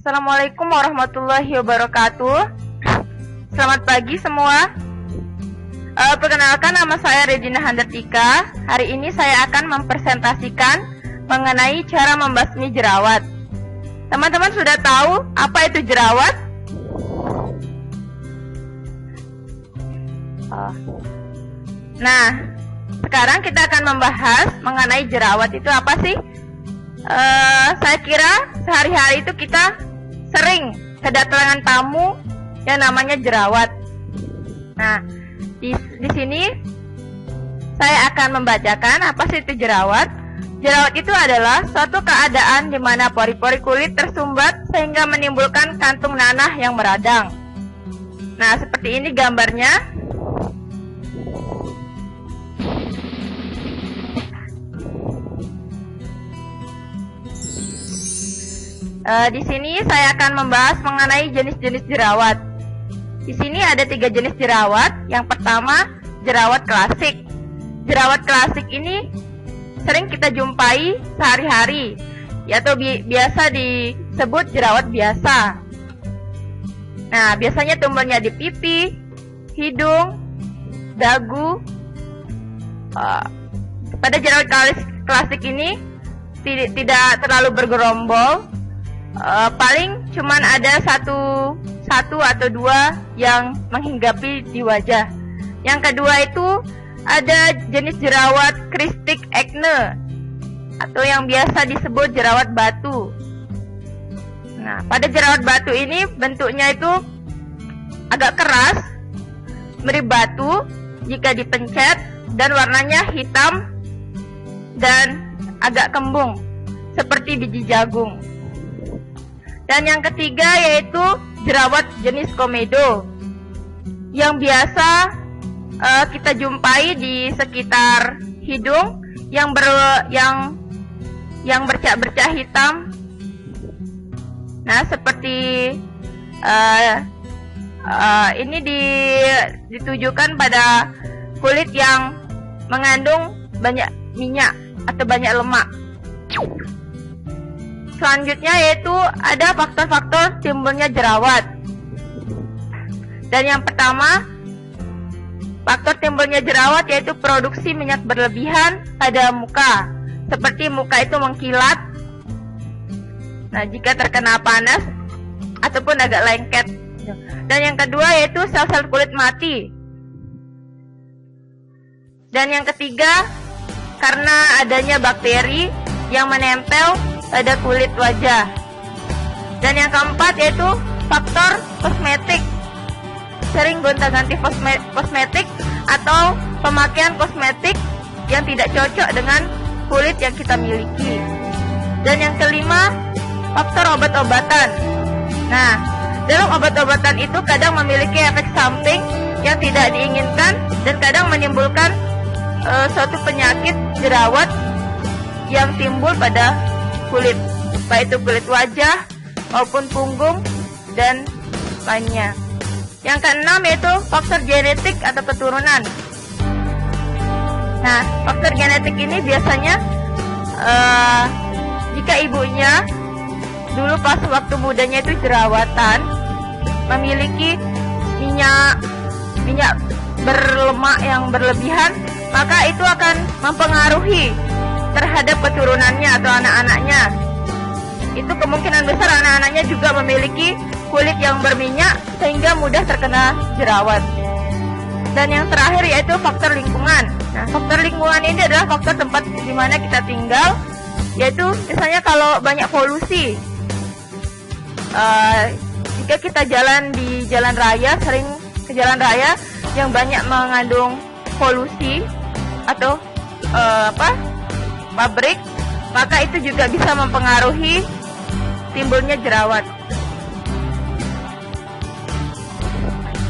Assalamualaikum warahmatullahi wabarakatuh. Selamat pagi semua. Perkenalkan, nama saya Regina Handertika. Hari ini saya akan mempresentasikan mengenai cara membasmi jerawat. Teman-teman sudah tahu apa itu jerawat? Nah, sekarang kita akan membahas mengenai jerawat itu apa sih? Saya kira sehari-hari itu kita sering kedatangan tamu yang namanya jerawat. Nah, di sini saya akan membacakan apa sih itu jerawat. Jerawat itu adalah suatu keadaan di mana pori-pori kulit tersumbat sehingga menimbulkan kantung nanah yang meradang. Nah, seperti ini gambarnya. Di sini saya akan membahas mengenai jenis-jenis jerawat. Di sini ada 3 jenis jerawat. Yang pertama, jerawat klasik. Jerawat klasik ini sering kita jumpai sehari-hari, yaitu biasa disebut jerawat biasa. Nah, biasanya tumbuhnya di pipi, hidung, dagu. Pada jerawat klasik ini tidak terlalu bergerombol. Paling cuman ada satu atau 2 yang menghinggapi di wajah. Yang kedua itu ada jenis jerawat cystic acne atau yang biasa disebut jerawat batu. Nah, pada jerawat batu ini bentuknya itu agak keras, mirip batu jika dipencet, dan warnanya hitam dan agak kembung seperti biji jagung. Dan yang ketiga yaitu jerawat jenis komedo yang biasa kita jumpai di sekitar hidung yang bercak-bercak hitam. Nah, seperti ini ditujukan pada kulit yang mengandung banyak minyak atau banyak lemak. Selanjutnya yaitu ada faktor-faktor timbulnya jerawat. Dan yang pertama, faktor timbulnya jerawat yaitu produksi minyak berlebihan pada muka, seperti muka itu mengkilat. Nah, jika terkena panas ataupun agak lengket. Dan yang kedua yaitu sel-sel kulit mati. Dan yang ketiga, karena adanya bakteri yang menempel pada kulit wajah. Dan yang keempat yaitu faktor kosmetik. Sering gonta-ganti kosmetik atau pemakaian kosmetik yang tidak cocok dengan kulit yang kita miliki. Dan yang kelima, faktor obat-obatan. Nah, dalam obat-obatan itu kadang memiliki efek samping yang tidak diinginkan dan kadang menimbulkan suatu penyakit jerawat yang timbul pada kulit, baik itu kulit wajah maupun punggung dan lainnya. Yang keenam yaitu faktor genetik atau keturunan. Nah, faktor genetik ini biasanya jika ibunya dulu pas waktu mudanya itu jerawatan, memiliki minyak berlemak yang berlebihan, maka itu akan mempengaruhi terhadap keturunannya atau anak-anaknya. Itu kemungkinan besar anak-anaknya juga memiliki kulit yang berminyak sehingga mudah terkena jerawat. Dan yang terakhir yaitu faktor lingkungan. Nah, faktor lingkungan ini adalah faktor tempat di mana kita tinggal, yaitu misalnya kalau banyak polusi. Jika kita jalan di jalan raya, sering ke jalan raya yang banyak mengandung polusi atau pabrik, maka itu juga bisa mempengaruhi timbulnya jerawat.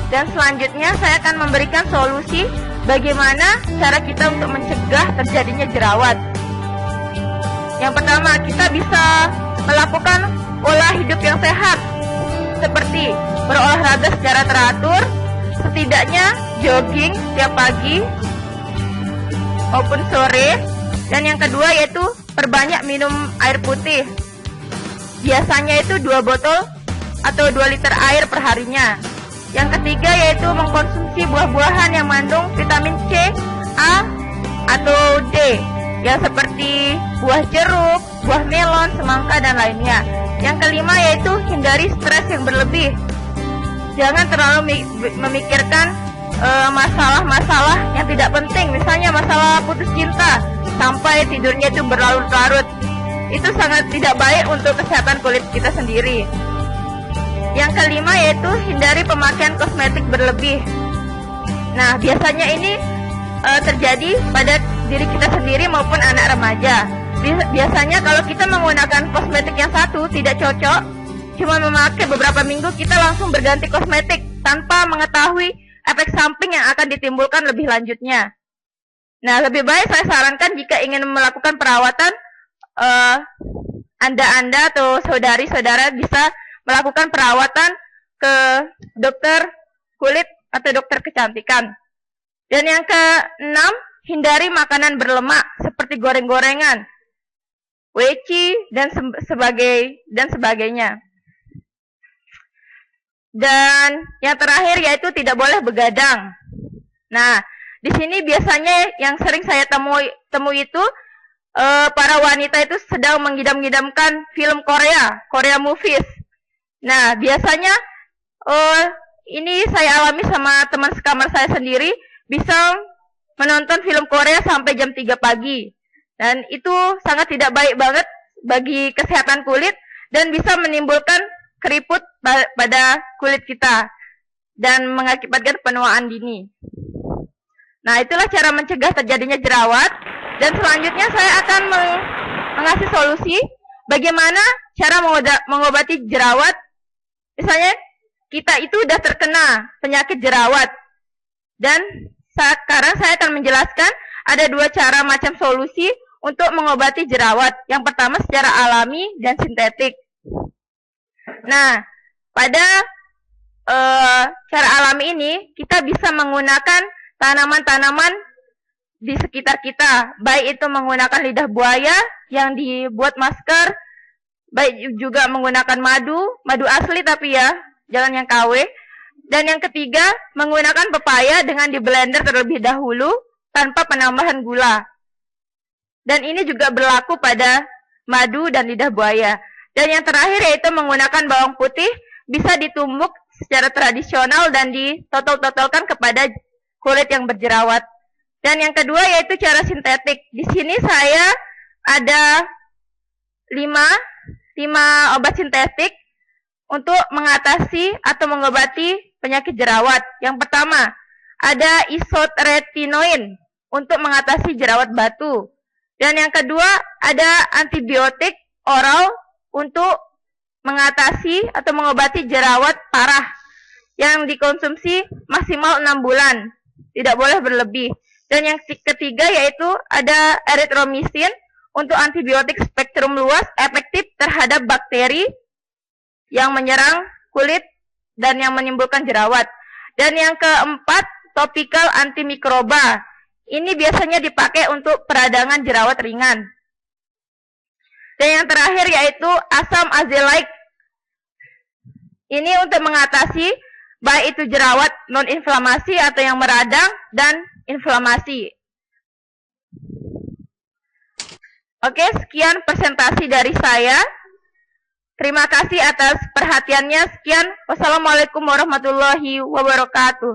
Dan selanjutnya saya akan memberikan solusi bagaimana cara kita untuk mencegah terjadinya jerawat. Yang pertama, kita bisa melakukan pola hidup yang sehat, seperti berolahraga secara teratur, setidaknya jogging tiap pagi maupun sore. Dan yang kedua yaitu perbanyak minum air putih. biasanya itu 2 botol atau 2 liter air per harinya. Yang ketiga yaitu mengkonsumsi buah-buahan yang mengandung vitamin C, A, atau D, yang seperti buah jeruk, buah melon, semangka, dan lainnya. Yang kelima yaitu hindari stres yang berlebih. Jangan terlalu memikirkan masalah-masalah yang tidak penting, misalnya masalah putus cinta, sampai tidurnya itu berlarut-larut. Itu sangat tidak baik untuk kesehatan kulit kita sendiri. Yang kelima yaitu hindari pemakaian kosmetik berlebih. Nah, biasanya ini terjadi pada diri kita sendiri maupun anak remaja. Biasanya kalau kita menggunakan kosmetik yang satu tidak cocok, cuma memakai beberapa minggu, kita langsung berganti kosmetik tanpa mengetahui efek samping yang akan ditimbulkan lebih lanjutnya. Nah, lebih baik saya sarankan jika ingin melakukan perawatan, Anda atau saudari-saudara bisa melakukan perawatan ke dokter kulit atau dokter kecantikan. Dan yang keenam, hindari makanan berlemak seperti goreng-gorengan, weci, dan sebagainya. Dan yang terakhir yaitu tidak boleh begadang. Nah, di sini biasanya yang sering saya temui itu para wanita itu sedang mengidam-idamkan film Korea movies. Nah, biasanya ini saya alami sama teman sekamar saya sendiri, bisa menonton film Korea sampai jam 3 pagi. Dan itu sangat tidak baik banget bagi kesehatan kulit dan bisa menimbulkan keriput pada kulit kita dan mengakibatkan penuaan dini. Nah, itulah cara mencegah terjadinya jerawat. Dan selanjutnya saya akan mengasih solusi bagaimana cara mengobati jerawat. Misalnya kita itu sudah terkena penyakit jerawat, dan sekarang saya akan menjelaskan ada 2 cara macam solusi untuk mengobati jerawat. Yang pertama secara alami dan sintetik. Nah, pada cara alami ini kita bisa menggunakan tanaman-tanaman di sekitar kita, baik itu menggunakan lidah buaya yang dibuat masker, baik juga menggunakan madu asli tapi ya, jangan yang KW. Dan yang ketiga, menggunakan pepaya dengan di blender terlebih dahulu tanpa penambahan gula. Dan ini juga berlaku pada madu dan lidah buaya. Dan yang terakhir yaitu menggunakan bawang putih, bisa ditumbuk secara tradisional dan ditotol-totolkan kepada kulit yang berjerawat. Dan yang kedua yaitu cara sintetik. Di sini saya ada 5 obat sintetik untuk mengatasi atau mengobati penyakit jerawat. Yang pertama, ada isotretinoin untuk mengatasi jerawat batu. Dan yang kedua, ada antibiotik oral untuk mengatasi atau mengobati jerawat parah yang dikonsumsi maksimal 6 bulan. Tidak boleh berlebih. Dan yang ketiga yaitu ada erythromycin untuk antibiotik spektrum luas, efektif terhadap bakteri yang menyerang kulit dan yang menimbulkan jerawat. Dan yang keempat, topikal antimikroba. Ini biasanya dipakai untuk peradangan jerawat ringan. Dan yang terakhir yaitu asam azelaic. Ini untuk mengatasi baik itu jerawat non-inflamasi atau yang meradang dan inflamasi. Oke, sekian presentasi dari saya. Terima kasih atas perhatiannya. Sekian. Wassalamualaikum warahmatullahi wabarakatuh.